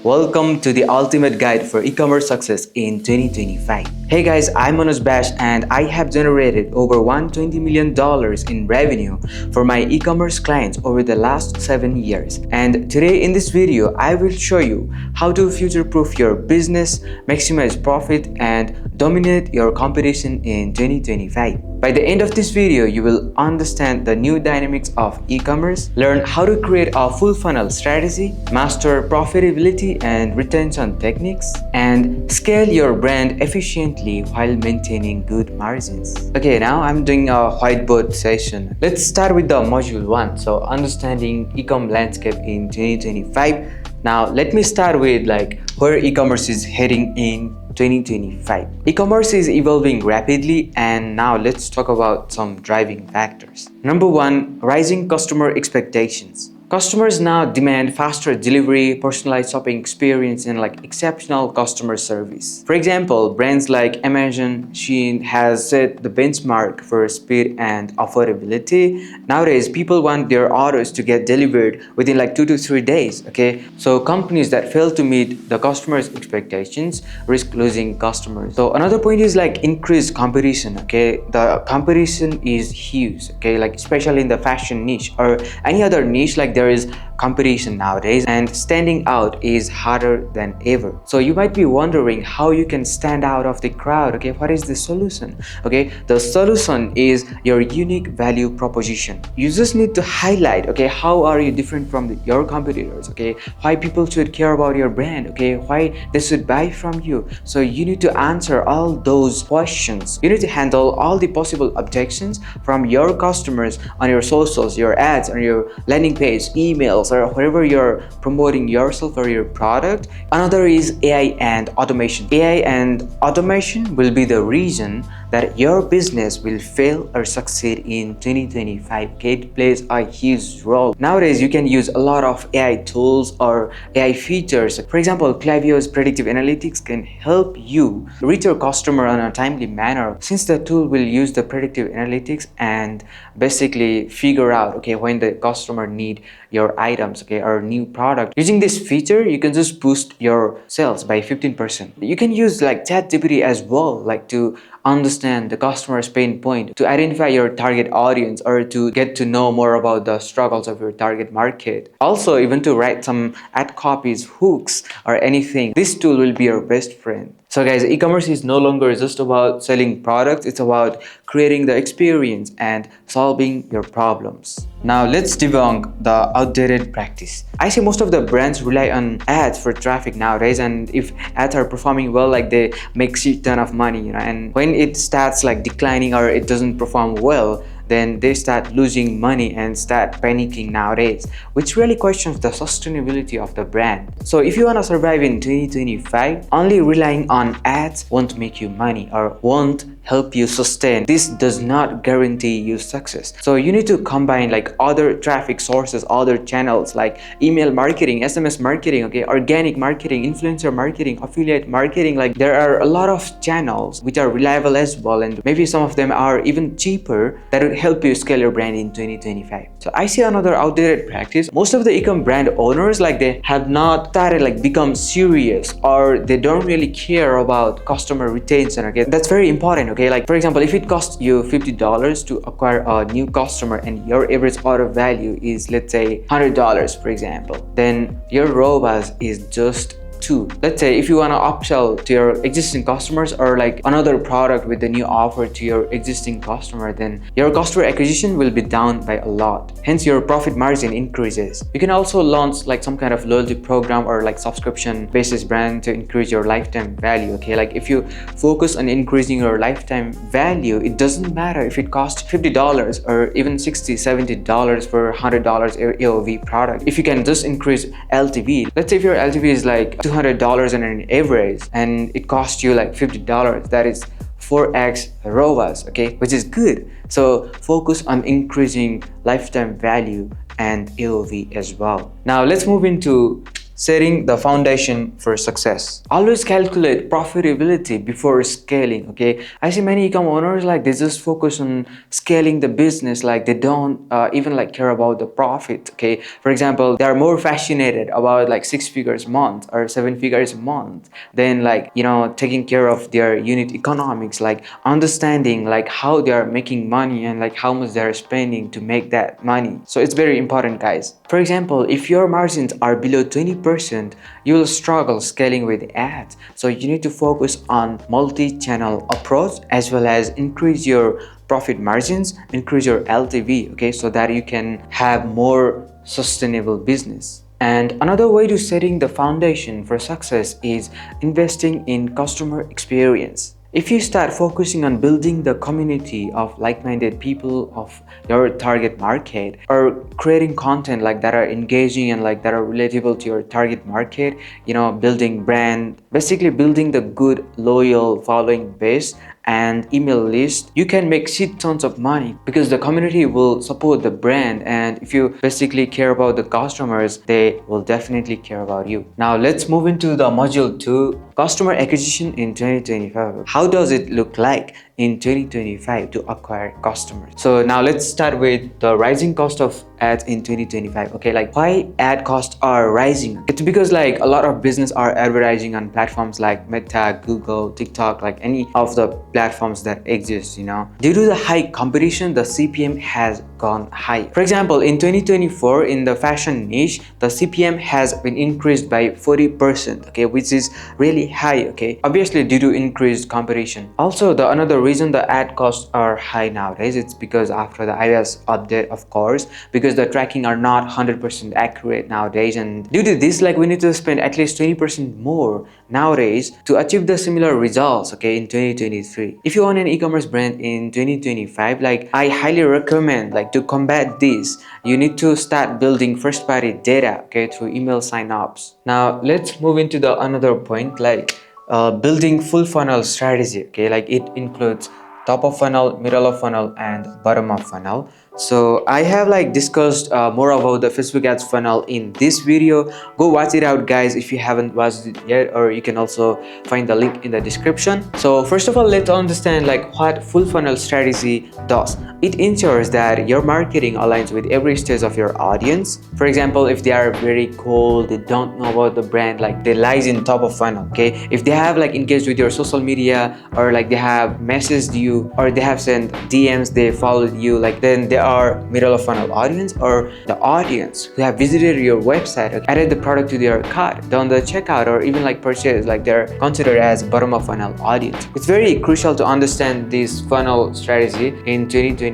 Welcome to the ultimate guide for e-commerce success in 2025. Hey guys, I'm Manoj Bash and I have generated over $120 million in revenue for my e-commerce clients over the last 7 years. And today in this video, I will show you how to future-proof your business, maximize profit, and dominate your competition in 2025. By the end of this video, you will understand the new dynamics of e-commerce, learn how to create a full funnel strategy, master profitability and retention techniques, and scale your brand efficiently while maintaining good margins. Okay, now I'm doing a whiteboard session. Let's start with the module 1. So understanding e-com landscape in 2025. Now let me start with where e-commerce is heading in 2025. E-commerce is evolving rapidly, and now let's talk about some driving factors. Number 1, rising customer expectations. Customers now demand faster delivery, personalized shopping experience, and exceptional customer service. For example, brands like Amazon, Shein has set the benchmark for speed and affordability. Nowadays, people want their orders to get delivered within 2 to 3 days. Okay, so companies that fail to meet the customers' expectations risk losing customers. So another point is increased competition. Okay, the competition is huge. Okay, especially in the fashion niche or any other niche, there is competition nowadays, and standing out is harder than ever. So you might be wondering how you can stand out of the crowd. Okay, what is the solution? Okay, the solution is your unique value proposition. You just need to highlight, okay, how are you different from your competitors? Okay, why people should care about your brand? Okay, why they should buy from you? So you need to answer all those questions. You need to handle all the possible objections from your customers on your socials, your ads, on your landing page, emails, or wherever you're promoting yourself or your product. Another is AI and automation. AI and automation will be the reason that your business will fail or succeed in 2025. Okay, it plays a huge role. Nowadays, you can use a lot of AI tools or AI features. For example, Klaviyo's predictive analytics can help you reach your customer in a timely manner, since the tool will use the predictive analytics and basically figure out, okay, when the customer need your items, okay, or new product. Using this feature, you can just boost your sales by 15%. You can use ChatGPT as well, to understand the customer's pain point, to identify your target audience, or to get to know more about the struggles of your target market. Also, even to write some ad copies, hooks, or anything, this tool will be your best friend. So guys, e-commerce is no longer just about selling products, it's about creating the experience and solving your problems. Now let's debunk the outdated practice. I see most of the brands rely on ads for traffic nowadays, and if ads are performing well, they make shit ton of money, and when it starts declining or it doesn't perform well, then they start losing money and start panicking nowadays, which really questions the sustainability of the brand. So if you want to survive in 2025, only relying on ads won't make you money or won't help you sustain. This does not guarantee you success. So you need to combine other traffic sources, other channels like email marketing, SMS marketing, okay, organic marketing, influencer marketing, affiliate marketing. There are a lot of channels which are reliable as well, and maybe some of them are even cheaper, that will help you scale your brand in 2025. So I see another outdated practice. Most of the e-com brand owners, they have not started become serious, or they don't really care about customer retention. Okay, that's very important. Okay, for example, if it costs you $50 to acquire a new customer and your average order value is, let's say, $100, for example, then your ROAS is just 2. Let's say if you want to upsell to your existing customers, or another product with the new offer to your existing customer, then your customer acquisition will be down by a lot. Hence, your profit margin increases. You can also launch some kind of loyalty program or subscription basis brand to increase your lifetime value. Okay, if you focus on increasing your lifetime value, it doesn't matter if it costs $50 or even $60, $70 for $100 AOV product. If you can just increase LTV, let's say if your LTV is $200 on an average and it costs you $50, that is 4x ROAS, okay, which is good. So focus on increasing lifetime value and AOV as well. Now let's move into setting the foundation for success. Always calculate profitability before scaling. Okay, I see many ecom owners like they just focus on scaling the business, like they don't even like care about the profit. Okay, for example, they are more fascinated about like 6 figures a month or 7 figures a month than like taking care of their unit economics, like understanding like how they are making money and like how much they are spending to make that money. So it's very important, guys. For example, if your margins are below 20%, you will struggle scaling with ads. So you need to focus on multi-channel approach as well as increase your profit margins, increase your LTV, okay, so that you can have more sustainable business. And another way to setting the foundation for success is investing in customer experience. If you start focusing on building the community of like-minded people of your target market, or creating content like that are engaging and like that are relatable to your target market, building brand, basically building the good loyal following base and email list, you can make shit tons of money because the community will support the brand, and if you basically care about the customers, they will definitely care about you. Now let's move into the module 2, customer acquisition in 2025. How does it look like in 2025 to acquire customers? So now let's start with the rising cost of ads in 2025. Okay, like why ad costs are rising? It's because like a lot of business are advertising on platforms like Meta, Google, TikTok, like any of the platforms that exist. Due to the high competition, the CPM has gone high. For example, in 2024, in the fashion niche, the CPM has been increased by 40%, okay, which is really high, okay, obviously due to increased competition. Also, the another reason the ad costs are high nowadays, it's because after the iOS update, of course, because the tracking are not 100% accurate nowadays, and due to this, like we need to spend at least 20% more nowadays to achieve the similar results, okay, in 2023. If you own an e-commerce brand in 2025, like I highly recommend, like to combat this, you need to start building first party data, okay, through email signups. Now let's move into the another point, like building full funnel strategy. Okay, like it includes top of funnel, middle of funnel, and bottom of funnel. So I have like discussed more about the Facebook ads funnel in this video. Go watch it out, guys, if you haven't watched it yet, or you can also find the link in the description. So first of all, let's understand like what full funnel strategy does. It ensures that your marketing aligns with every stage of your audience. For example, if they are very cold, they don't know about the brand, like they lies in top of funnel. Okay, if they have like engaged with your social media, or like they have messaged you, or they have sent DMs, they followed you, like then they are middle of funnel audience, or the audience who have visited your website, okay, added the product to their cart, done the checkout, or even like purchase, like they're considered as bottom of funnel audience. It's very crucial to understand this funnel strategy in 2025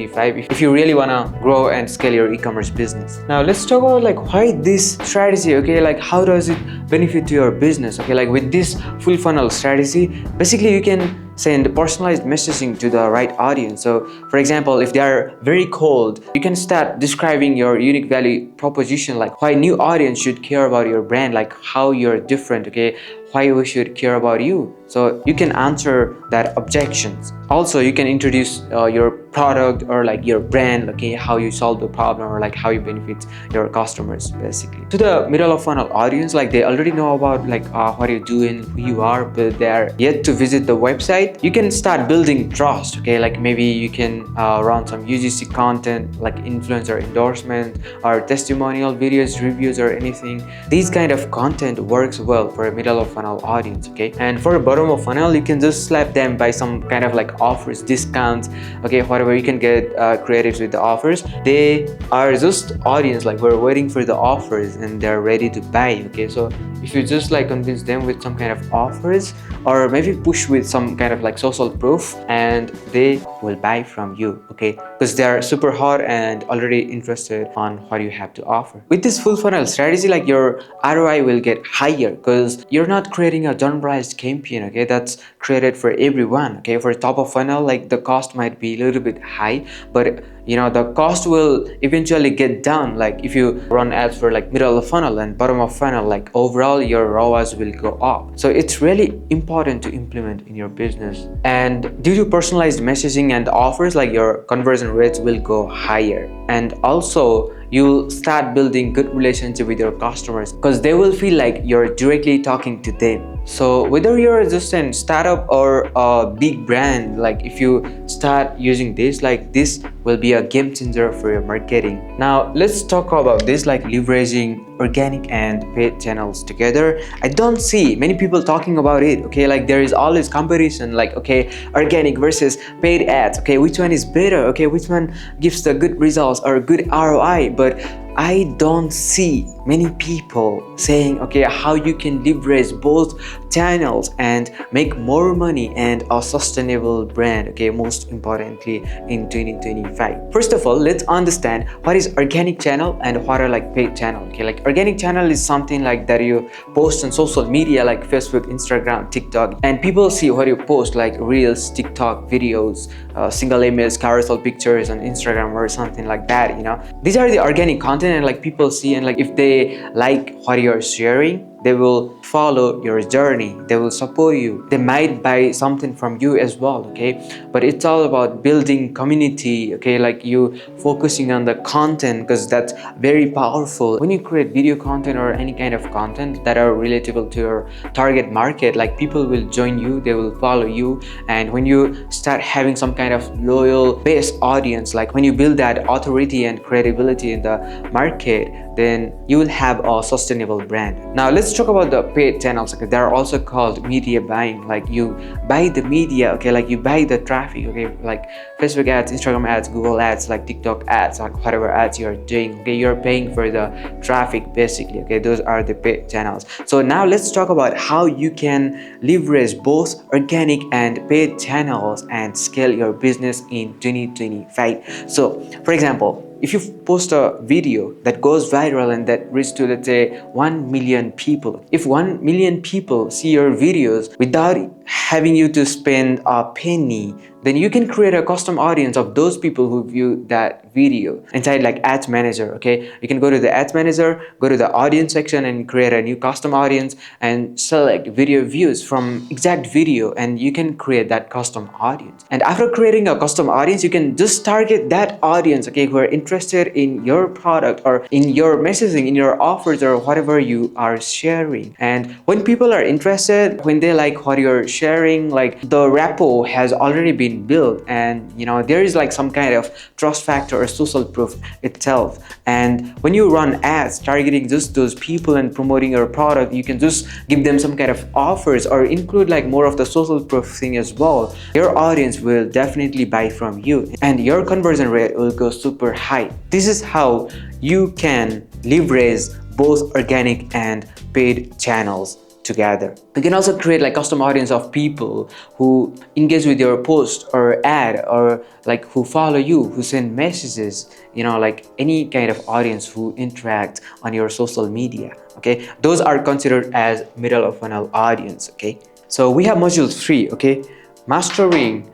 if you really want to grow and scale your e-commerce business. Now let's talk about like why this strategy, okay, like how does it benefit to your business. Okay, like with this full funnel strategy, basically you can send personalized messaging to the right audience. So for example, if they are very cold, you can start describing your unique value proposition, like why new audience should care about your brand, like how you're different, okay, why we should care about you. So you can answer that objections. Also, you can introduce your product or like your brand, okay, how you solve the problem, or like how you benefit your customers. Basically to the middle of funnel audience, like they already know about like what you're doing, who you are, but they are yet to visit the website. You can start building trust, okay, like maybe you can run some UGC content like influencer endorsement or testimonial videos, reviews, or anything. These kind of content works well for a middle of funnel audience, okay. And for a bottom of funnel, you can just slap them by some kind of like offers, discounts, okay, whatever. You can get creatives with the offers. They are just audience, like we're waiting for the offers and they're ready to buy, okay. So if you just like convince them with some kind of offers, or maybe push with some kind of like social proof, and they will buy from you, okay, because they are super hot and already interested on what you have to offer. With this full funnel strategy, like your ROI will get higher because you're not creating a generalized campaign, campaign, okay, that's created for everyone. Okay, for top of funnel, like the cost might be a little bit high, but the cost will eventually get down. Like if you run ads for like middle of funnel and bottom of funnel, like overall your ROAS will go up. So it's really important to implement in your business. And due to personalized messaging and offers, like your conversion rates will go higher. And also you'll start building good relationship with your customers because they will feel like you're directly talking to them. So whether you're just a startup or a big brand, like if you start using this, like this will be a game changer for your marketing. Now let's talk about this, like leveraging organic and paid channels together. I don't see many people talking about it. Okay, like there is always competition, like okay, organic versus paid ads. Okay, which one is better? Okay, which one gives the good results or good ROI? But I don't see many people saying, okay, how you can leverage both channels and make more money and a sustainable brand, okay, most importantly in 2025. First of all, let's understand what is organic channel and what are like paid channel. Okay, like organic channel is something like that you post on social media like Facebook, Instagram, TikTok, and people see what you post like reels, TikTok videos, single images, carousel pictures on Instagram or something like that. These are the organic content, and like people see, and like if they like what you're sharing, they will follow your journey, they will support you, they might buy something from you as well. Okay, but it's all about building community. Okay, like you focusing on the content because that's very powerful. When you create video content or any kind of content that are relatable to your target market, like people will join you, they will follow you. And when you start having some kind of loyal base audience, like when you build that authority and credibility in the market, then you will have a sustainable brand. Now let's talk about the paid channels. Okay, they're also called media buying. Like you buy the media, okay, like you buy the traffic, okay, like Facebook ads, Instagram ads, Google ads, like TikTok ads, like whatever ads you're doing. Okay, you're paying for the traffic basically. Okay, those are the paid channels. So now let's talk about how you can leverage both organic and paid channels and scale your business in 2025. So for example, if you post a video that goes viral and that reaches to, let's say, 1 million people, if 1 million people see your videos without having you to spend a penny, then you can create a custom audience of those people who view that video inside like ads manager. Okay, you can go to the ads manager, go to the audience section and create a new custom audience and select video views from exact video, and you can create that custom audience. And after creating a custom audience, you can just target that audience, okay, who are interested in your product or in your messaging, in your offers or whatever you are sharing. And when people are interested, when they like what you're sharing, like the rapport has already been built, and there is like some kind of trust factor or social proof itself. And when you run ads targeting just those people and promoting your product, you can just give them some kind of offers or include like more of the social proof thing as well. Your audience will definitely buy from you and your conversion rate will go super high. This is how you can leverage both organic and paid channels together. You can also create like custom audience of people who engage with your post or ad, or like who follow you, who send messages, like any kind of audience who interact on your social media. Okay, those are considered as middle of funnel audience. Okay, so we have module 3. Okay, mastering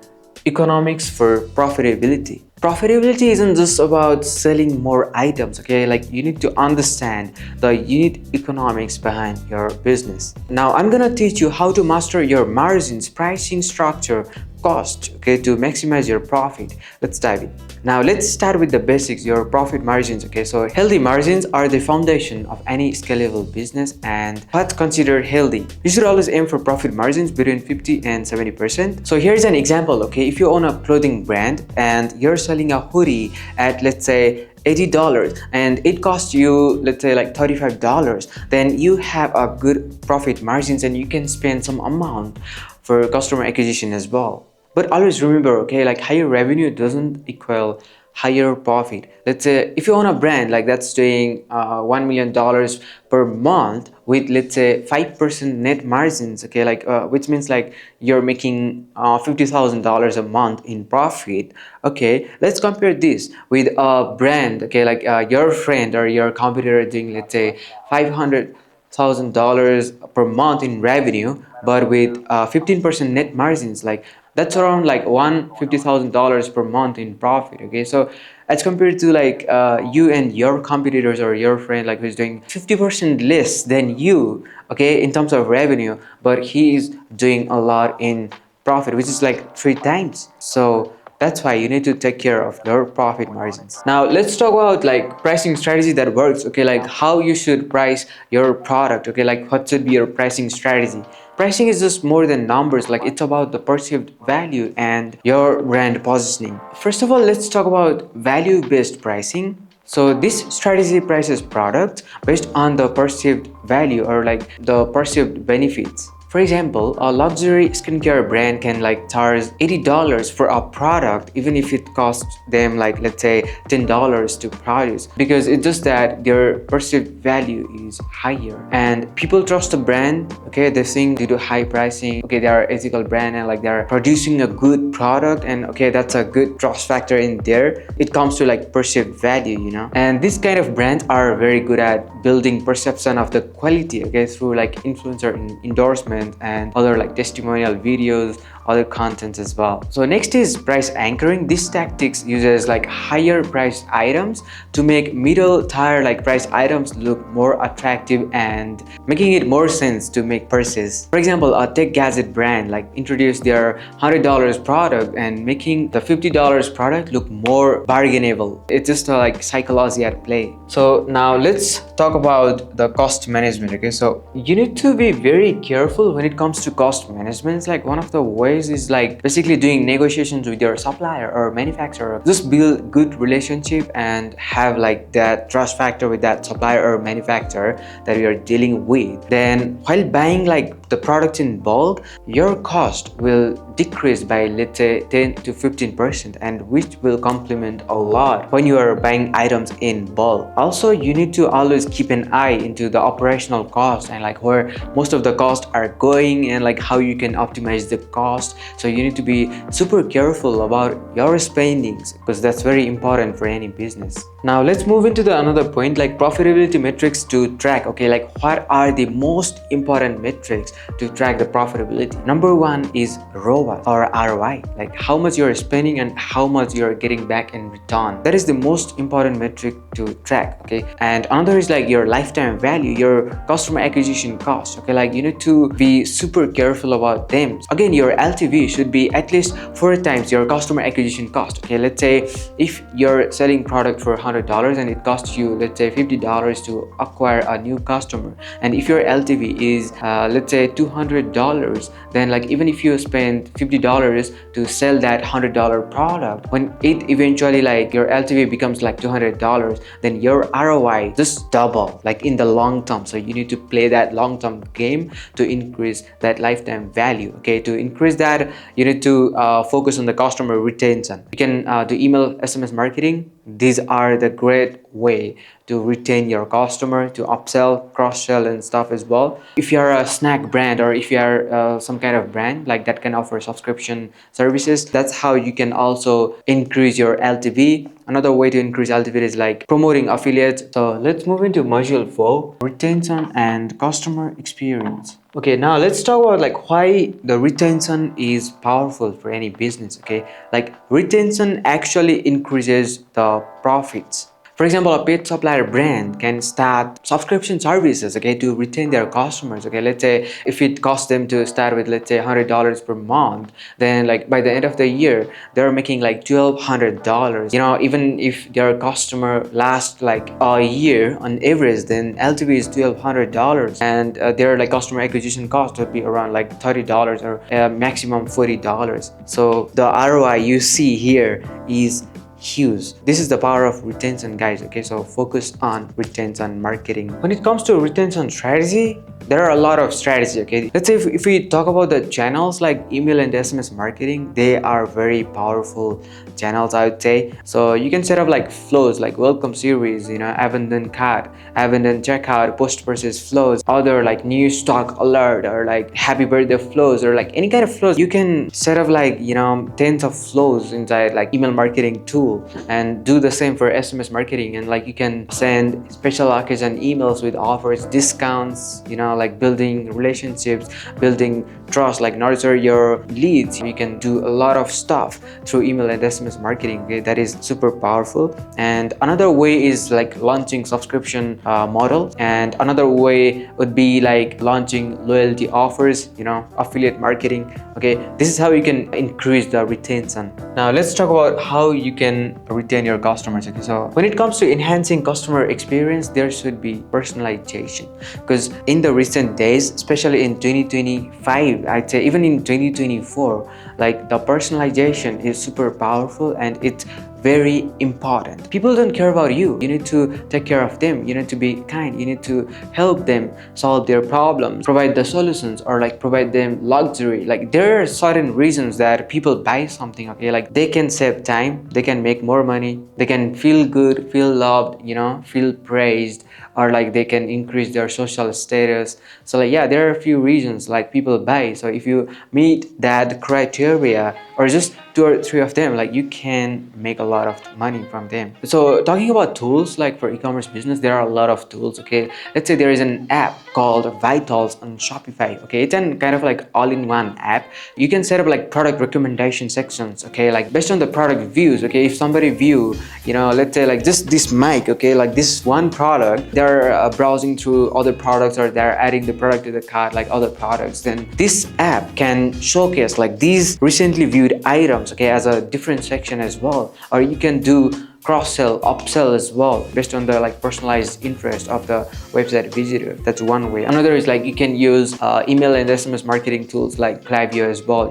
economics for profitability. Profitability isn't just about selling more items. Okay, like you need to understand the unit economics behind your business. Now I'm gonna teach you how to master your margins, pricing structure, cost, okay, to maximize your profit. Let's dive in. Now let's start with the basics, your profit margins. Okay, so healthy margins are the foundation of any scalable business. And what's considered healthy? You should always aim for profit margins between 50 and 70%. So here's an example. Okay, if you own a clothing brand and you're selling a hoodie at, let's say, $80 and it costs you, let's say, like $35, then you have a good profit margins and you can spend some amount for customer acquisition as well. But always remember, okay, like higher revenue doesn't equal higher profit. Let's say if you own a brand like that's doing $1 million per month with, let's say, 5% net margins, okay, like which means like you're making $50,000 a month in profit. Okay, let's compare this with a brand, okay, like your friend or your competitor doing, let's say, $50,000 per month in revenue, but with 15% net margins, like that's around like $150,000 per month in profit. Okay, so as compared to like you and your competitors or your friend like who's doing 50% less than you, okay, in terms of revenue, but he is doing a lot in profit, which is like 3 times. So that's why you need to take care of your profit margins. Now let's talk about like pricing strategy that works. Okay, like how you should price your product. Okay, like what should be your pricing strategy. Pricing is just more than numbers, like it's about the perceived value and your brand positioning. First of all, let's talk about value based pricing. So this strategy prices product based on the perceived value or like the perceived benefits. For example, a luxury skincare brand can like charge $80 for a product even if it costs them like let's say $10 to produce, because it's just that their perceived value is higher and people trust the brand. Okay, they think due to high pricing, okay, they are ethical brand and like they're producing a good product, and okay, that's a good trust factor in there. It comes to like perceived value, you know. And this kind of brands are very good at building perception of the quality, okay, through like influencer endorsement and other like testimonial videos, other contents as well. So next is price anchoring. This tactics uses like higher priced items to make middle tier like price items look more attractive and making it more sense to make purchase. For example, a tech gadget brand like introduced their $100 product and making the $50 product look more bargainable. It's just a like psychology at play. So now let's talk about the cost management. Okay, so you need to be very careful when it comes to cost management. It's like one of the ways is like basically doing negotiations with your supplier or manufacturer. Just build good relationship and have like that trust factor with that supplier or manufacturer that you are dealing with. Then while buying like the products in bulk, your cost will decrease by let's say 10 to 15%, and which will complement a lot when you are buying items in bulk. Also, you need to always keep an eye into the operational cost and like where most of the costs are going and like how you can optimize the cost. So you need to be super careful about your spendings because that's very important for any business. Now let's move into the another point, like profitability metrics to track. Okay, like what are the most important metrics to track the profitability? Number one is ROAS or ROI, like how much you're spending and how much you're getting back in return. That is the most important metric to track. Okay, and another is like your lifetime value, your customer acquisition cost. Okay, like you need to be super careful about them. Again, your LTV should be at least 4 times your customer acquisition cost. Okay, let's say if you're selling product for $100 and it costs you let's say $50 to acquire a new customer, and if your LTV is let's say $200, then like even if you spend $50 to sell that $100 product, when it eventually like your LTV becomes like $200, then your ROI just double like in the long term. So you need to play that long term game to increase that lifetime value. Okay, to increase that you need to focus on the customer retention. You can do email, SMS marketing. These are the great way to retain your customer, to upsell, cross-sell and stuff as well. If you're a snack brand or if you are some kind of brand like that can offer subscription services, that's how you can also increase your LTV. Another way to increase LTV is like promoting affiliates. So let's move into module 4, retention and customer experience. Okay, now let's talk about like why the retention is powerful for any business. Okay, like retention actually increases the profits. For example, a pet supplier brand can start subscription services, okay, to retain their customers. Okay, let's say if it costs them to start with let's say $100 per month, then like by the end of the year they're making like $1,200. You know, even if their customer lasts like a year on average, then LTV is $1,200, and their like customer acquisition cost would be around like $30 or maximum $40. So the ROI you see here is huge. This is the power of retention, guys. Okay, so focus on retention marketing. When it comes to retention strategy, there are a lot of strategies. Okay, let's say if we talk about the channels like email and SMS marketing, they are very powerful channels, I would say. So you can set up like flows like welcome series, abandoned cart, abandoned checkout, post purchase flows, other like new stock alert, or like happy birthday flows, or like any kind of flows. You can set up like tens of flows inside like email marketing tool, and do the same for SMS marketing. And like you can send special occasion emails with offers, discounts, like building relationships, building trust, like nurture your leads. You can do a lot of stuff through email and SMS marketing. Okay, that is super powerful. And another way is like launching subscription model, and another way would be like launching loyalty offers, affiliate marketing. Okay, this is how you can increase the retention. Now let's talk about how you can retain your customers. Okay, so when it comes to enhancing customer experience, there should be personalization, because in the recent days, especially in 2025, I'd say even in 2024, like the personalization is super powerful and it's very important. People don't care about you. You need to take care of them. You need to be kind. You need to help them solve their problems, provide the solutions, or like provide them luxury. Like there are certain reasons that people buy something. Okay, like they can save time, they can make more money, they can feel good, feel loved, feel praised, or like they can increase their social status. So like yeah, there are a few reasons like people buy. So if you meet that criteria, or just 2 or 3 of them, like you can make a lot of money from them. So talking about tools, like for e-commerce business, there are a lot of tools. Okay, let's say there is an app called Vitals on Shopify. Okay, it's an kind of like all-in-one app. You can set up like product recommendation sections. Okay, like based on the product views. Okay, if somebody view, let's say like just this mic, okay, like this one product, they're browsing through other products, or they're adding the product to the cart, like other products, then this app can showcase like these recently viewed items, okay, as a different section as well. Or you can do cross-sell, upsell as well, based on the like personalized interest of the website visitor. That's one way. Another is like you can use email and SMS marketing tools like Klaviyo as well,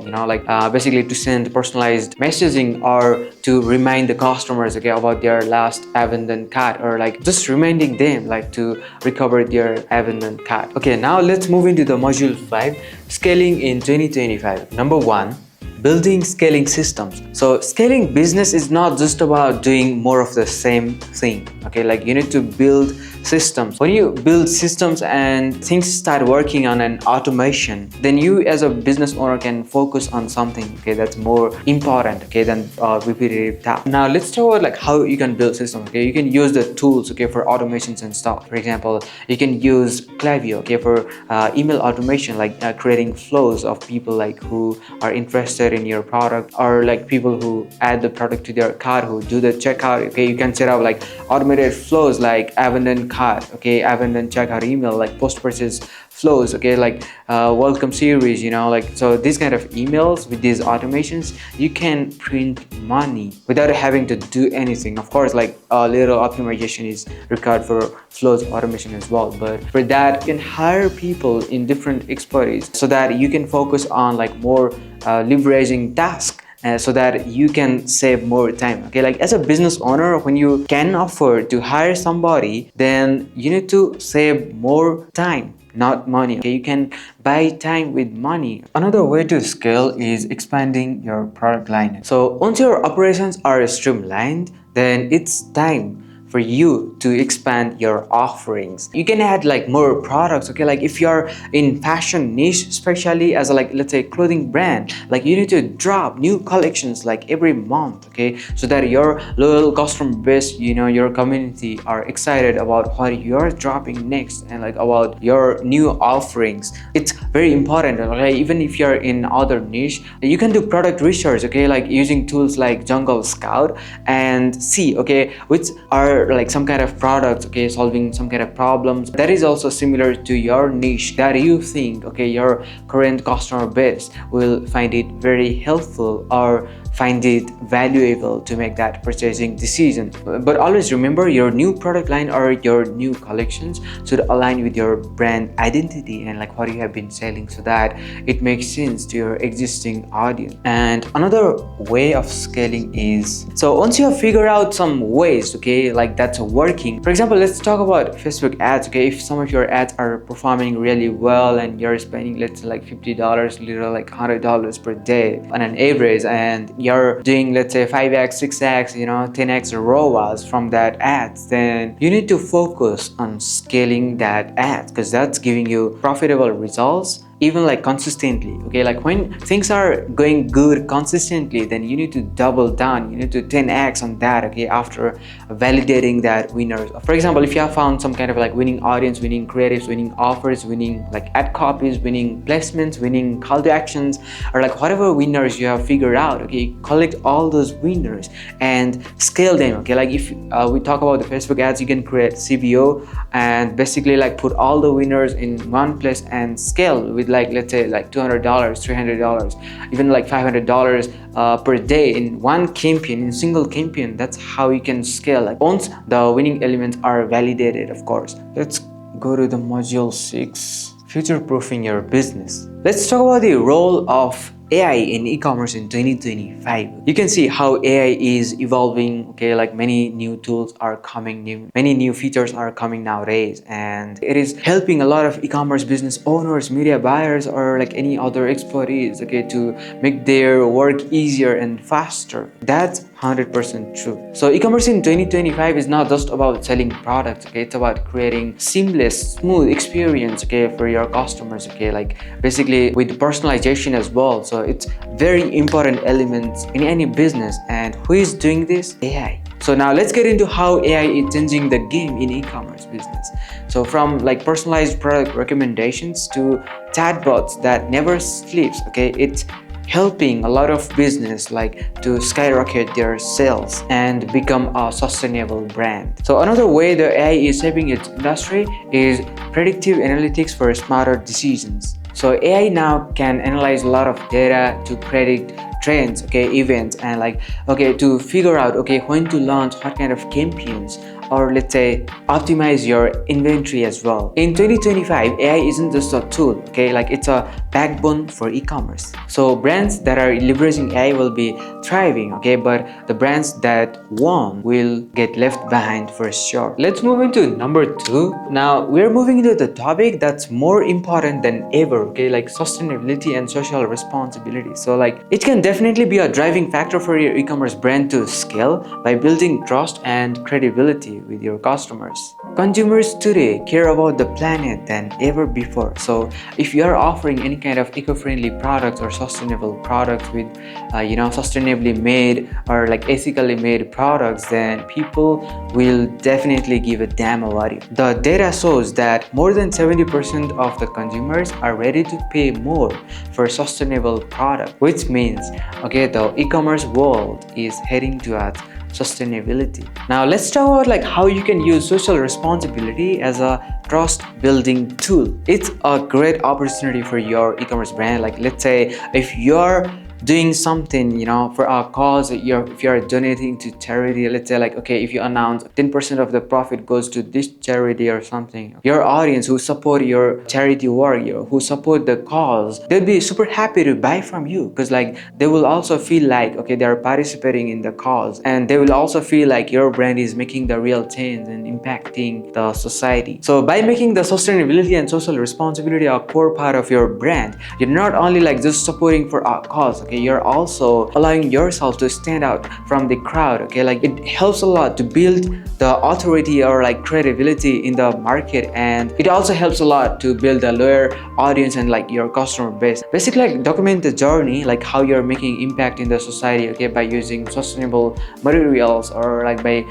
basically to send personalized messaging, or to remind the customers, okay, about their last abandoned cart, or like just reminding them like to recover their abandoned cart. Okay, now let's move into the module 5, scaling in 2025. Number 1, building scaling systems. So scaling business is not just about doing more of the same thing. Okay, like you need to build systems. When you build systems and things start working on an automation, then you as a business owner can focus on something, okay, that's more important, okay, than repetitive tasks. Now let's talk about like how you can build systems. Okay, you can use the tools, okay, for automations and stuff. For example, you can use Klaviyo, okay, for email automation, like creating flows of people like who are interested in your product, or like people who add the product to their cart, who do the checkout. Okay, you can set up like automated flows like abandoned cart, okay, abandoned checkout email, like post purchase flows, okay, like welcome series, like so these kind of emails with these automations, you can print money without having to do anything. Of course, like a little optimization is required for flows automation as well, but for that you can hire people in different expertise so that you can focus on like more leveraging tasks, so that you can save more time. Okay, like as a business owner, when you can afford to hire somebody, then you need to save more time, not money. Okay, you can buy time with money. Another way to scale is expanding your product line. So once your operations are streamlined, then it's time for you to expand your offerings. You can add like more products. Okay, like if you're in fashion niche, especially as a like let's say clothing brand, like you need to drop new collections like every month, okay, so that your loyal customer base, your community are excited about what you're dropping next, and like about your new offerings. It's very important. Okay, even if you're in other niche, you can do product research, okay, like using tools like Jungle Scout, and see, okay, which are like some kind of products, okay, solving some kind of problems that is also similar to your niche, that you think, okay, your current customer base will find it very helpful, or find it valuable to make that purchasing decision. But always remember, your new product line or your new collections should align with your brand identity and like what you have been selling, so that it makes sense to your existing audience. And another way of scaling is, so once you have figured out some ways, okay, like that's working. For example, let's talk about Facebook ads. Okay, if some of your ads are performing really well and you're spending, let's say, like $50, little like $100 per day on an average, and you're doing, let's say, 5x, 6x, 10x ROAS from that ads, then you need to focus on scaling that ads, because that's giving you profitable results even like consistently. Okay, like when things are going good consistently, then you need to double down, you need to 10x on that, okay, after validating that winners. For example, if you have found some kind of like winning audience, winning creatives, winning offers, winning like ad copies, winning placements, winning call to actions, or like whatever winners you have figured out, okay, collect all those winners and scale them. Okay, like if we talk about the Facebook ads, you can create CBO and basically like put all the winners in one place and scale with like, let's say, like $200, $300, even like $500 per day in one campaign, in single campaign. That's how you can scale, like once the winning elements are validated, of course. Let's go to the module 6, future-proofing your business. Let's talk about the role of AI in e-commerce in 2025. You can see how AI is evolving. Okay, like many new tools are coming, many new features are coming nowadays, and it is helping a lot of e-commerce business owners, media buyers, or like any other expertise, okay, to make their work easier and faster. That's 100% true. So e-commerce in 2025 is not just about selling products, okay, it's about creating seamless, smooth experience, okay, for your customers, okay, like basically with personalization as well. So it's very important elements in any business. And who is doing this? AI. So now let's get into how AI is changing the game in e-commerce business. So from like personalized product recommendations to chatbots that never sleeps, okay, it's helping a lot of business like to skyrocket their sales and become a sustainable brand. So another way the AI is shaping its industry is predictive analytics for smarter decisions. So AI now can analyze a lot of data to predict trends, okay, events, and like, okay, to figure out, okay, when to launch what kind of campaigns, or let's say optimize your inventory as well. In 2025, AI isn't just a tool, okay, like it's a backbone for e-commerce. So brands that are leveraging AI will be thriving, okay, but the brands that won't will get left behind for sure. Let's move into number 2. Now we're moving into the topic that's more important than ever, okay, like sustainability and social responsibility. So like it can definitely be a driving factor for your e-commerce brand to scale by building trust and credibility with your customers. Consumers today care about the planet than ever before. So if you are offering any kind of eco-friendly products or sustainable products with sustainably made or like ethically made products, then people will definitely give a damn about it. The data shows that more than 70% of the consumers are ready to pay more for sustainable product, which means, okay, the e-commerce world is heading towards sustainability. Now let's talk about like how you can use social responsibility as a trust building tool. It's a great opportunity for your e-commerce brand. Like let's say if you're doing something for a cause, if you're donating to charity, let's say like, okay, if you announce 10% of the profit goes to this charity or something, your audience who support your charity work, who support the cause, they'll be super happy to buy from you, because like they will also feel like, okay, they're participating in the cause, and they will also feel like your brand is making the real change and impacting the society. So by making the sustainability and social responsibility a core part of your brand, you're not only like just supporting for a cause, okay, you're also allowing yourself to stand out from the crowd, okay, like it helps a lot to build the authority or like credibility in the market, and it also helps a lot to build a loyal audience and like your customer base. Basically like document the journey, like how you're making impact in the society, okay, by using sustainable materials or like by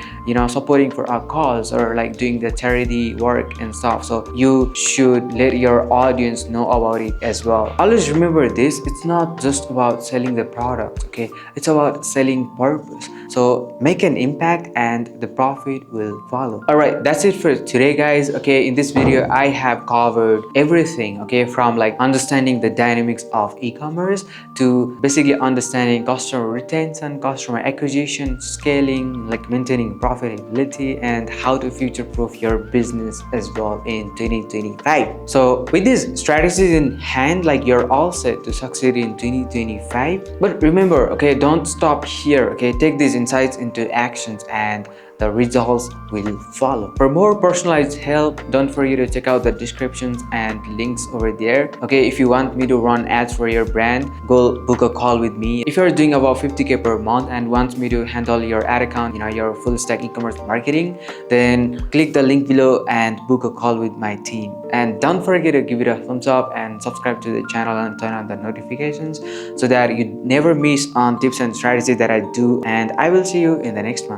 supporting for a cause or like doing the charity work and stuff. So you should let your audience know about it as well. Always remember this, it's not just about selling the product, okay? It's about selling purpose. So make an impact and the profit will follow. All right, that's it for today, guys. Okay, in this video I have covered everything, okay, from like understanding the dynamics of e-commerce to basically understanding customer retention, customer acquisition, scaling, like maintaining profitability, and how to future-proof your business as well in 2025. So with these strategies in hand, like you're all set to succeed in 2025. But remember, okay, don't stop here, okay? Take these insights into actions and the results will follow. For more personalized help, don't forget to check out the descriptions and links over there. Okay, if you want me to run ads for your brand, go book a call with me. If you're doing about 50K per month and want me to handle your ad account, your full stack e-commerce marketing, then click the link below and book a call with my team. And don't forget to give it a thumbs up and subscribe to the channel and turn on the notifications so that you never miss on tips and strategies that I do. And I will see you in the next one.